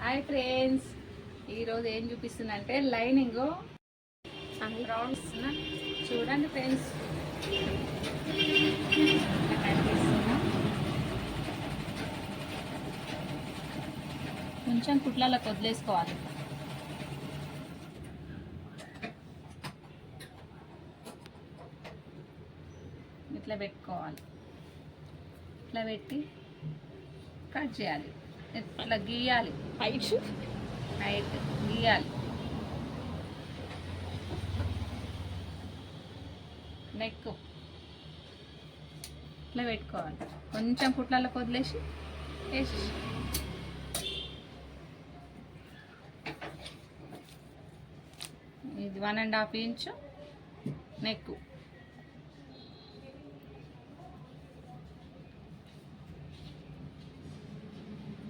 Hi friends, ఈరోజు ఏం చూపిస్తున్నా అంటే లైనింగ్ రౌండ్స్ చూడండి ఫ్రెండ్స్. కొంచెం కుట్లలో వదిలేసుకోవాలి. ఇట్లా పెట్టుకోవాలి. ఇట్లా పెట్టి కట్ చేయాలి. ఇట్లా గీయాలి. హైట్ గీయాలి. నెక్ ఇట్లా పెట్టుకోవాలి. కొంచెం కుట్లలో వదిలేసి వేసి ఇది 1.5 ఇంచు నెక్,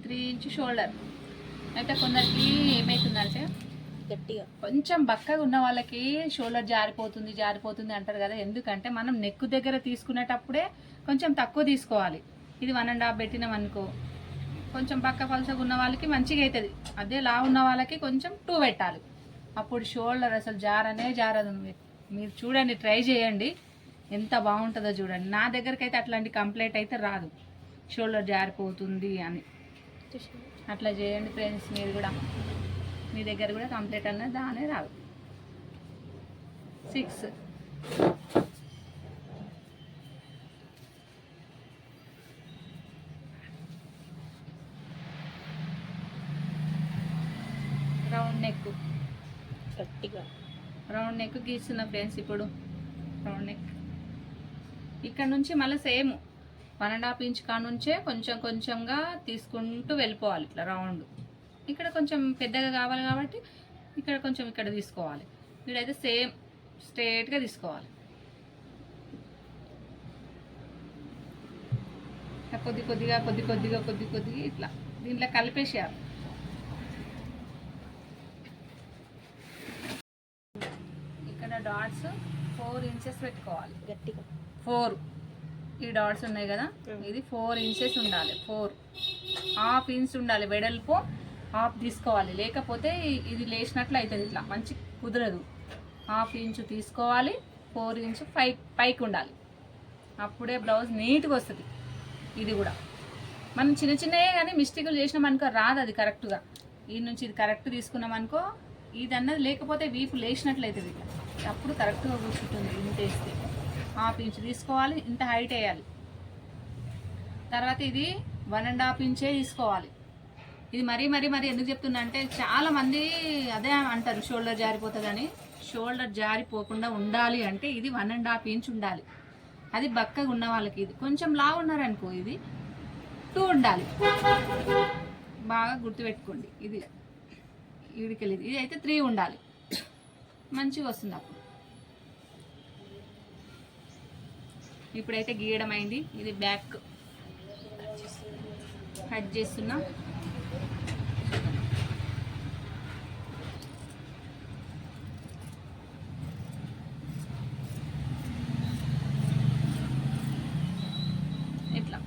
3 ఇంచు షోల్డర్. అయితే కొందరికి ఏమవుతుందంటే గట్టిగా కొంచెం బక్కగా ఉన్న వాళ్ళకి షోల్డర్ జారిపోతుంది అంటారు కదా. ఎందుకంటే మనం నెక్ దగ్గర తీసుకునేటప్పుడే కొంచెం తక్కువ తీసుకోవాలి. ఇది 1.5 పెట్టినాం అనుకో, కొంచెం బక్క పలసగా ఉన్న వాళ్ళకి మంచిగా అవుతుంది. అదే లా ఉన్న వాళ్ళకి కొంచెం 2 పెట్టాలి. అప్పుడు షోల్డర్ అసలు జారదు. మీరు చూడండి, ట్రై చేయండి, ఎంత బాగుంటుందో చూడండి. నా దగ్గరికి అయితే అట్లాంటి కంప్లైంట్ అయితే రాదు, షోల్డర్ జారిపోతుంది అని. అట్లా చేయండి ఫ్రెండ్స్. మీరు కూడా మీ దగ్గర కూడా కంప్లీట్ అన్నది దానే రాదు. 6 రౌండ్ నెక్, గట్టిగా రౌండ్ నెక్ గీస్తున్నా ఫ్రెండ్స్. ఇప్పుడు రౌండ్ నెక్ ఇక్కడ నుంచి మళ్ళీ సేమ్ 1.5 ఇంచ్ కా నుంచే కొంచెంగా తీసుకుంటూ వెళ్ళిపోవాలి. ఇట్లా రౌండ్ ఇక్కడ కొంచెం పెద్దగా కావాలి కాబట్టి ఇక్కడ తీసుకోవాలి. ఇక్కడైతే సేమ్ స్ట్రేట్గా తీసుకోవాలి. కొద్దిగా ఇట్లా దీంట్లో కలిపేసేయాలి. ఇక్కడ డాట్స్ 4 ఇంచెస్ పెట్టుకోవాలి. గట్టిగా 4 ఈ డాట్స్ ఉన్నాయి కదా, ఇది 4 ఇంచెస్ ఉండాలి. 4.5 ఇంచ్ ఉండాలి వెడల్పు. హాఫ్ తీసుకోవాలి, లేకపోతే ఇది లేచినట్లు అవుతుంది. ఇట్లా మంచి కుదరదు. 1/2 ఇంచు తీసుకోవాలి. 4 ఇంచు పైకి ఉండాలి. అప్పుడే బ్లౌజ్ నీట్గా వస్తుంది. ఇది కూడా మనం చిన్నవే కానీ మిస్టేకులు చేసినామనుకో రాదు అది కరెక్ట్గా. ఈ నుంచి ఇది కరెక్ట్ తీసుకున్నామనుకో, ఇది అన్నది లేకపోతే వీపు లేచినట్లు అవుతుంది. అప్పుడు కరెక్ట్గా కూర్చుంటుంది. ఇంత వేస్తే 1/2 ఇంచు తీసుకోవాలి. ఇంత హైట్ వేయాలి. తర్వాత ఇది 1.5 ఇంచే తీసుకోవాలి. ఇది మరీ ఎందుకు చెప్తున్నా అంటే చాలా మంది అదే అంటారు, షోల్డర్ జారిపోతుందని. షోల్డర్ జారిపోకుండా ఉండాలి అంటే ఇది 1.5 ఇంచ్ ఉండాలి. అది బక్కగా ఉన్న వాళ్ళకి. ఇది కొంచెం లావు ఉన్నారనుకో, ఇది 2 ఉండాలి. బాగా గుర్తుపెట్టుకోండి. ఇది ఈడికెళ్ళి ఇది అయితే 3 ఉండాలి. మంచిగా వస్తుంది అప్పుడు. ఇప్పుడైతే గీయడం అయింది. ఇది బ్యాక్ కట్ చేస్తున్నా. ఇట్లా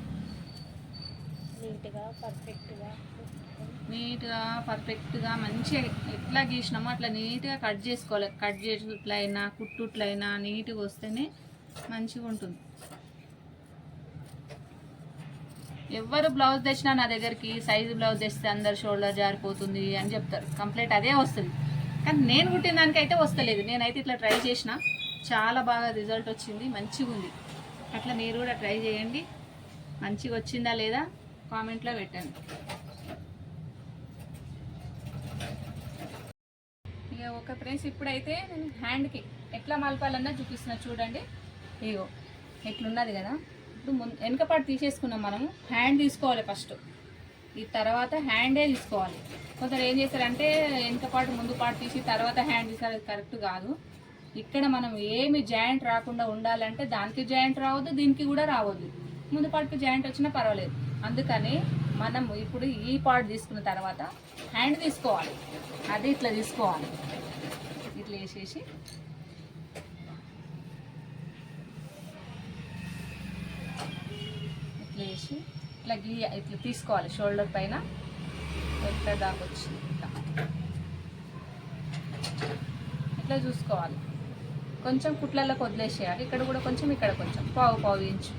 నీట్గా పర్ఫెక్ట్గా మంచిగా ఎట్లా గీసినామో అట్లా నీట్గా కట్ చేసుకోవాలి. కట్ చేసేట్లయినా కుట్టుట్లయినా నీట్గా వస్తేనే మంచిగా ఉంటుంది. ఎవరు బ్లౌజ్ తెచ్చినా నా దగ్గరికి సైజు బ్లౌజ్ తెస్తే అందరు షోల్డర్ జారిపోతుంది అని చెప్తారు. కంప్లీట్ అదే వస్తుంది. కానీ నేను కుట్టిన దానికైతే వస్తలేదు. నేనైతే ఇట్లా ట్రై చేసిన, చాలా బాగా రిజల్ట్ వచ్చింది. మంచిగా ఉంది. అట్లా మీరు కూడా ట్రై చేయండి. మంచిగా వచ్చిందా లేదా కామెంట్లో పెట్టండి. ఇక ఒక ఫ్రెండ్స్, ఇప్పుడైతే నేను హ్యాండ్కి ఎట్లా మలపాలన్నా చూపిస్తున్నా చూడండి. ఇగో ఎట్లున్నది కదా. ఇప్పుడు వెనక పార్ట్ తీసేసుకున్నాం. మనము హ్యాండ్ తీసుకోవాలి ఫస్ట్, ఈ తర్వాత హ్యాండే తీసుకోవాలి. కొందరు ఏం చేస్తారంటే వెనక పార్ట్ ముందు పార్ట్ తీసి తర్వాత హ్యాండ్ తీసారు. అది కరెక్ట్ కాదు. ఇక్కడ మనం ఏమి జాయింట్ రాకుండా ఉండాలంటే దానికి జాయింట్ రావద్దు, దీనికి కూడా రావద్దు. ముందు పార్ట్కి జాయింట్ వచ్చినా పర్వాలేదు. అందుకని మనం ఇప్పుడు ఈ పార్ట్ తీసుకున్న తర్వాత హ్యాండ్ తీసుకోవాలి. అది ఇట్లా తీసుకోవాలి. ఇట్లా వేసేసి ఇట్లా వేసి ఇట్లా తీసుకోవాలి. షోల్డర్ పైన ఎక్కడ దాకా వచ్చింది ఇట్లా చూసుకోవాలి. కొంచెం కుట్లలోకి వదిలేసేయాలి. ఇక్కడ కూడా కొంచెం, ఇక్కడ కొంచెం, పావు ఇంచు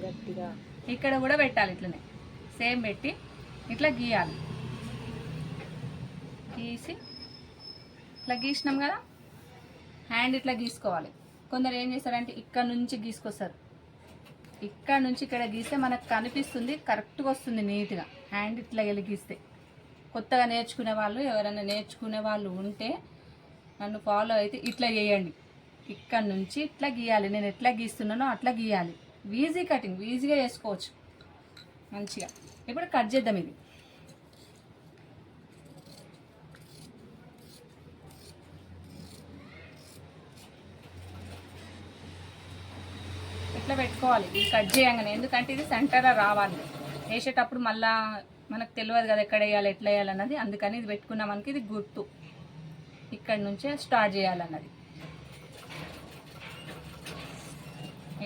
గట్టిగా ఇక్కడ కూడా పెట్టాలి. ఇట్లనే సేమ్ పెట్టి ఇట్లా గీయాలి. గీసి ఇట్లా గీసినాం కదా, హ్యాండ్ ఇట్లా గీసుకోవాలి. కొందరు ఏం చేస్తారంటే ఇక్కడ నుంచి గీసుకొస్తారు. ఇక్కడ నుంచి ఇక్కడ గీస్తే మనకు కనిపిస్తుంది, కరెక్ట్గా వస్తుంది నీట్గా. హ్యాండ్ ఇట్లా గీస్తే కొత్తగా నేర్చుకునే వాళ్ళు, ఎవరైనా నేర్చుకునే వాళ్ళు ఉంటే నన్ను ఫాలో అయితే ఇట్లా చేయండి. ఇక్కడ నుంచి ఇట్లా గీయాలి. నేను ఎట్లా గీస్తున్నానో అట్లా గీయాలి. ఈజీ కటింగ్, ఈజీగా చేసుకోవచ్చు మంచిగా. ఇప్పుడు కట్ చేద్దాం. ఇది ఇట్లా పెట్టుకోవాలి. ఇది కట్ చేయగానే, ఎందుకంటే ఇది సెంటర్లో రావాలి. వేసేటప్పుడు మళ్ళా మనకు తెలియదు కదా ఎక్కడ వేయాలి, ఎట్లా వేయాలన్నది. అందుకని ఇది పెట్టుకున్నాం మనకి ఇది గుర్తు. ఇక్కడ నుంచే స్టార్ట్ చేయాలన్నది.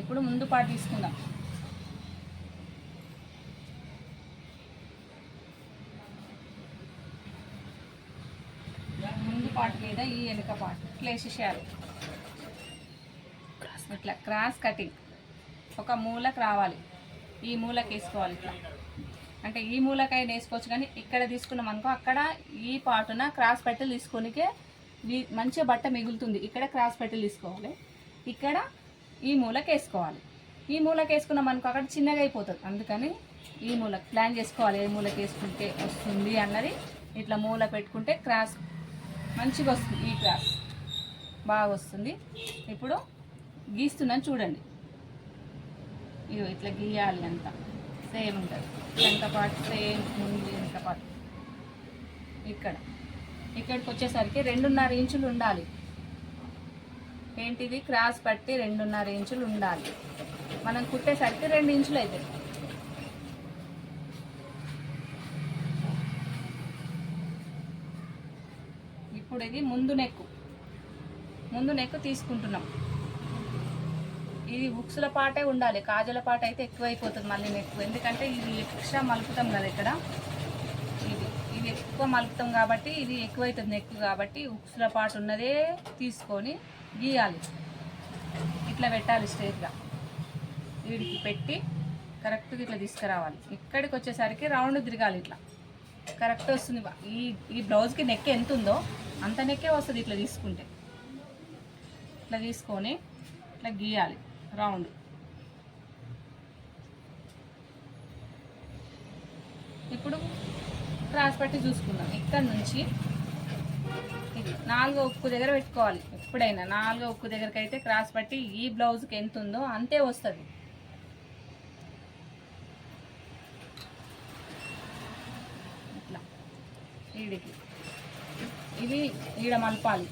ఇప్పుడు ముందు పార్ట్ తీసుకుందాం. ముందు పార్ట్ మీద ఈ వెనుక పార్ట్ ఇట్లా వేసేసేయాలి. ఇట్లా క్రాస్ కటింగ్ ఒక మూలకు రావాలి. ఈ మూలకి వేసుకోవాలి. ఇట్లా అంటే ఈ మూలకైనా వేసుకోవచ్చు, కానీ ఇక్కడ తీసుకున్నాం అనుకో అక్కడ ఈ పాటున క్రాస్ పెట్టెలు తీసుకొనికే మంచిగా బట్ట మిగులుతుంది. ఇక్కడ క్రాస్ పెట్టెలు తీసుకోవాలి, ఇక్కడ ఈ మూలకి వేసుకోవాలి. ఈ మూలకి వేసుకున్నాం అనుకో అక్కడ చిన్నగా అయిపోతుంది. అందుకని ఈ మూలకి ప్లాన్ చేసుకోవాలి, ఏ మూలకి వేసుకుంటే వస్తుంది అన్నది. ఇట్లా మూల పెట్టుకుంటే క్రాస్ మంచిగా వస్తుంది. ఈ క్రాస్ బాగా వస్తుంది. ఇప్పుడు గీస్తున్నాను చూడండి. ఇగో ఇట్లా గీయాలి. అంతా సేమ్ ఉంటుంది. వెనక పాటు సేమ్, ముందు వెనక పాటు. ఇక్కడికి వచ్చేసరికి 2.5 ఇంచులు ఉండాలి. ఏంటిది క్రాస్ పట్టి 2.5 ఇంచులు ఉండాలి. మనం కుట్టేసరికి 2 ఇంచులు అవుతుంది. ఇప్పుడు ఇది ముందు నెక్కు తీసుకుంటున్నాం. ఇది బుక్స్ల పాటే ఉండాలి, కాజల పాట అయితే ఎక్కువైపోతుంది మళ్ళీ నెక్. ఎందుకంటే ఇది ఎక్స్ట్రా మలుపుతాం కదా ఇక్కడ, ఇది ఎక్కువ మలుపుతాం కాబట్టి ఇది ఎక్కువైతుంది నెక్. కాబట్టి బుక్స్ల పాట ఉన్నదే తీసుకొని గీయాలి. ఇట్లా పెట్టాలి స్ట్రైట్గా. వీడికి పెట్టి కరెక్ట్గా ఇట్లా తీసుకురావాలి. ఇక్కడికి వచ్చేసరికి రౌండ్ తిరగాలి. ఇట్లా కరెక్ట్ వస్తుంది. ఈ బ్లౌజ్కి నెక్ ఎంత ఉందో అంత నెక్కే వస్తుంది. ఇట్లా తీసుకుంటే ఇట్లా తీసుకొని ఇట్లా గీయాలి రౌండ్. ఇప్పుడు క్రాస్ పట్టి చూసుకుందాం. ఇక్కడ నుంచి 4వ ఉక్కు దగ్గర పెట్టుకోవాలి. ఎప్పుడైనా 4వ ఉక్కు దగ్గరికి అయితే క్రాస్ పట్టి ఈ బ్లౌజ్కి ఎంత ఉందో అంతే వస్తుంది. ఇట్లా వీడికి ఇది ఈడ మలపాలి.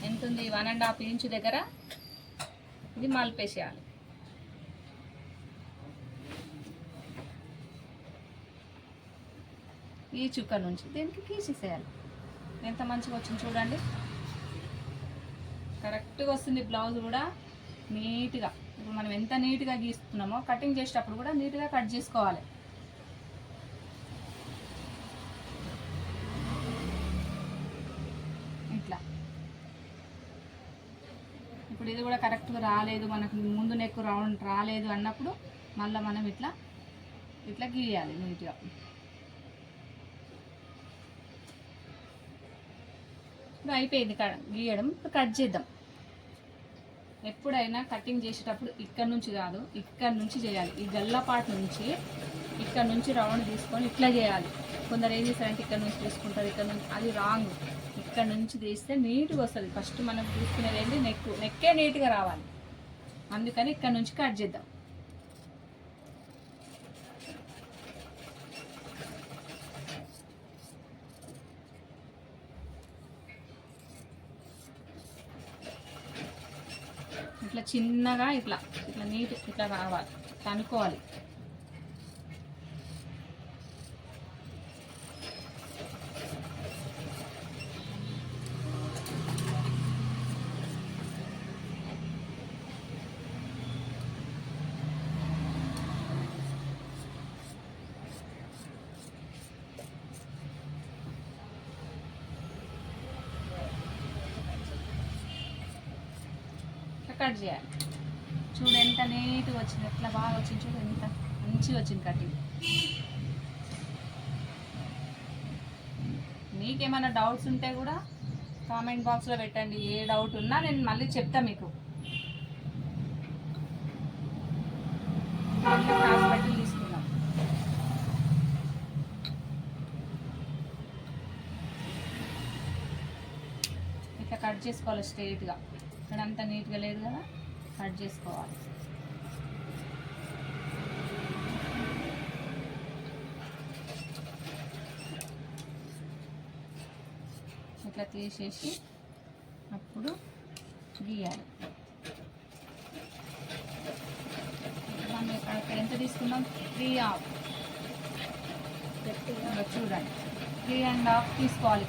ఎంత ఉంది? 1.5 ఇంచు దగ్గర ఇది మలిపేసేయాలి. ఈ చుక్క నుంచి దీనికి గీసేసేయాలి. ఎంత మంచిగా వచ్చింది చూడండి. కరెక్ట్గా వస్తుంది బ్లౌజ్ కూడా నీట్గా. ఇప్పుడు మనం ఎంత నీట్గా గీస్తున్నామో కటింగ్ చేసేటప్పుడు కూడా నీట్గా కట్ చేసుకోవాలి. ఇట్లా ఇప్పుడు ఇది కూడా కరెక్ట్గా రాలేదు, మనకు ముందు నెక్ రౌండ్ రాలేదు అన్నప్పుడు మళ్ళీ మనం ఇట్లా ఇట్లా గీయాలి నీట్గా. ఇప్పుడు అయిపోయింది గీయడం. ఇప్పుడు కట్ చేద్దాం. ఎప్పుడైనా కటింగ్ చేసేటప్పుడు ఇక్కడ నుంచి కాదు, ఇక్కడ నుంచి చేయాలి. ఈ గల్లపాటు నుంచి ఇక్కడ నుంచి రౌండ్ తీసుకొని ఇట్లా చేయాలి. కొందరు ఏం చేస్తారంటే ఇక్కడ నుంచి తీసుకుంటారు, ఇక్కడ నుంచి. అది రాంగ్. ఇక్కడ నుంచి తీస్తే నీట్గా వస్తుంది. ఫస్ట్ మనం తీసుకునేది ఏంటి? నెక్కే నీట్గా రావాలి. అందుకని ఇక్కడ నుంచి కట్ చేద్దాం. ఇట్లా చిన్నగా ఇట్లా ఇట్లా నీట్ ఇట్లా రావాలి, కనుక్కోవాలి. కట్ చేయాలి. చూడు ఎంత నీట్గా వచ్చింది, ఎట్లా బాగా వచ్చింది, చూడు ఎంత మంచిగా వచ్చింది కటింగ్. మీకేమైనా డౌట్స్ ఉంటే కూడా కామెంట్ బాక్స్లో పెట్టండి. ఏ డౌట్ ఉన్నా నేను మళ్ళీ చెప్తా మీకు. క్రాస్ పట్టీలు తీసుకుందాం. ఇట్లా కట్ చేసుకోవాలి స్ట్రైట్గా. ఇక్కడ అంతా నీట్గా లేదు కదా, కట్ చేసుకోవాలి. ఇట్లా తీసేసి అప్పుడు గీయాలి. మనం ఇక్కడ ఎంత తీసుకున్నాం, 3.5. చూడండి 3.5 తీసుకోవాలి.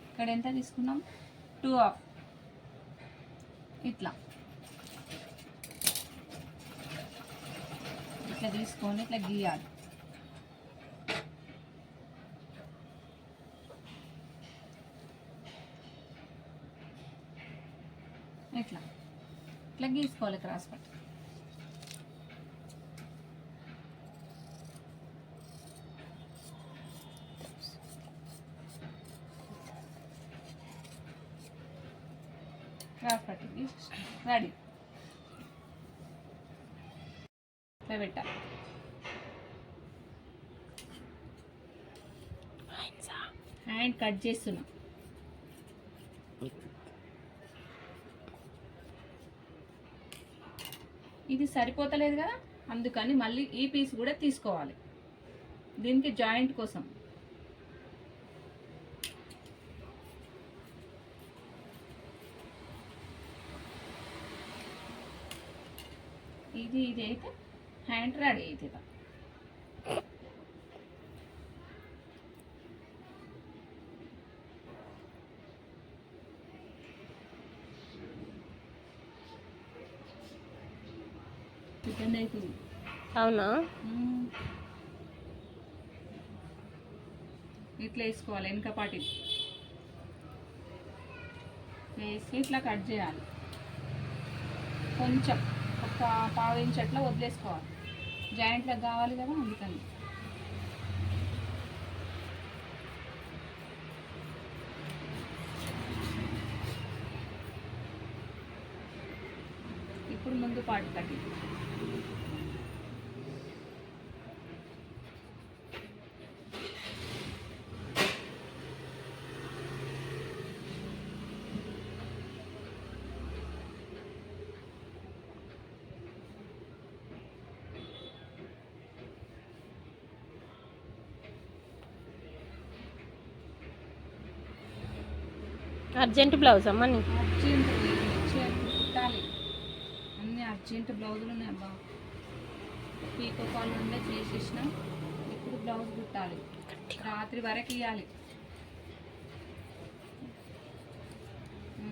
ఇక్కడ ఎంత తీసుకున్నాం, 2.5. ఇట్లా ఇట్లా తీసుకొని ఇట్లా గీయాలి. ఇట్లా ఇట్లా గీసుకోవాలి క్రాస్ పట్టి. క్రాస్ పట్టి రెడీ. ఇట్లా పెట్టాలి. హ్యాండ్ కట్ చేస్తున్నాం. ఇది సరిపోతలేదు కదా, అందుకని మళ్ళీ ఈ పీస్ కూడా తీసుకోవాలి దీనికి జాయింట్ కోసం. ఇది అయితే హ్యాండ్ రెడీ అవుతుంది. అవునా? ఇట్లా వేసుకోవాలి. వెనక పాటి వేసి ఇట్లా కట్ చేయాలి. కొంచెం ఒక 1/2 ఇంచ్ అట్లా వదిలేసుకోవాలి. జాయింట్లకు కావాలి కదా, అందుకని. ఇప్పుడు ముందు పాటు కట్టి అర్జెంట్ బ్లౌజ్ అమ్మ. అర్జెంట్ కుట్టాలి. అన్నీ అర్జెంట్ బ్లౌజులు ఉన్నాయి అబ్బా. పీకో కాల్ ఉండే చేసేసిన. ఇప్పుడు బ్లౌజ్ కుట్టాలి. రాత్రి వరకు ఇవ్వాలి.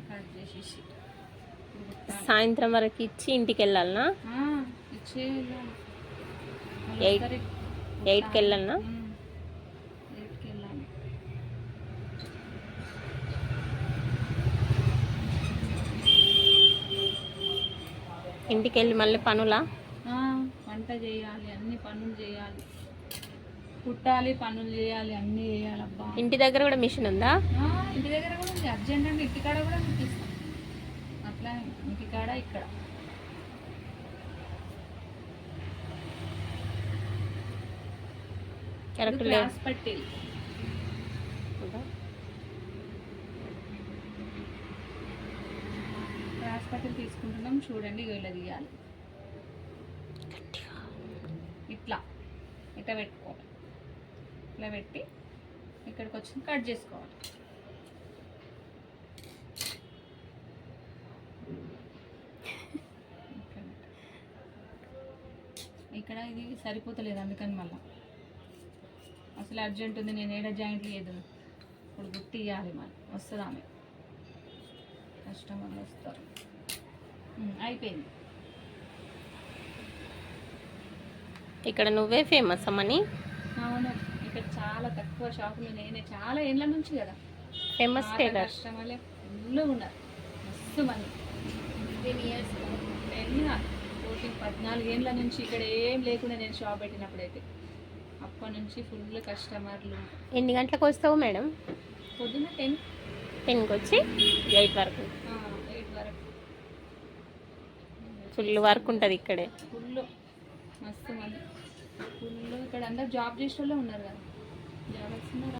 కట్ చేసేసి సాయంత్రం వరకు ఇచ్చి ఇంటికి వెళ్ళాలనా? ఇచ్చేయాలి. 8కి వెళ్ళాలనా? ఇంటికి వెళ్ళి మళ్ళీ పనులా? వంట చేయాలి, అన్ని పనులు చేయాలి, కుట్టాలి, పనులు చేయాలి, అన్నీ చేయాలి అబ్బా. ఇంటి దగ్గర కూడా మిషన్ ఉందా? ఇంటి దగ్గర కూడా ఉంది. అర్జెంట్ అంటే ఇంటికాడ కూడా కుట్టిస్తాం. అట్లా ఇంటికాడ ఇక్కడ కరెక్ట్. క్రాస్ పట్టీలు క్రాస్ పట్టీలు తీసుకుంటున్నాం. చూడండి, ఇలా తీయాలి. ఇట్లా ఇట్లా పెట్టుకోవాలి. ఇట్లా పెట్టి ఇక్కడికి వచ్చి కట్ చేసుకోవాలి. ఇక్కడ ఇది సరిపోతలేదు, అందుకని మళ్ళీ అసలు అర్జెంట్ ఉంది. నేను ఏడా జాయింట్లు లేదు. ఇప్పుడు గుర్తు ఇవ్వాలి. మరి వస్తుంది ఆమె, కస్టమర్లు వస్తారు. అయిపోయింది. ఇక్కడ నువ్వే ఫేమస్ అమ్మని. అవును, ఇక్కడ చాలా తక్కువ షాపులు. నేనే చాలా ఏళ్ళ నుంచి కదా ఫేమస్ టైలర్. కస్టమర్లే ఫుల్ ఉన్నారు. మస్తు మంది 10 ఇయర్స్ 14 ఏళ్ళ నుంచి ఇక్కడ ఏం లేకుండా నేను షాప్ పెట్టినప్పుడైతే అప్పటి నుంచి ఫుల్ కస్టమర్లు. ఎన్ని గంటలకు వస్తావు మేడం? పొద్దున్న 10 10కి వచ్చి 8 వరకు. 8 వరకు ఫుల్ వర్క్ ఉంటుంది ఇక్కడే. ఫుల్ మస్తు మంది ఫుల్. ఇక్కడ అందరు జాబ్ చేసే వాళ్ళే ఉన్నారు కదా, జాబ్ వస్తున్నారు.